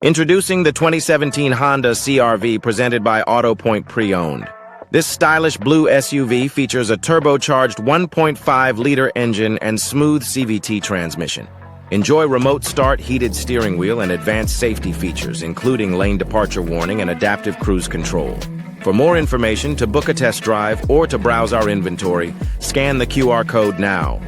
Introducing the 2017 Honda CR-V presented by AutoPoint Pre-Owned. This stylish blue SUV features a turbocharged 1.5-liter engine and smooth CVT transmission. Enjoy remote start, heated steering wheel, and advanced safety features, including lane departure warning and adaptive cruise control. For more information, to book a test drive, or to browse our inventory, scan the QR code now.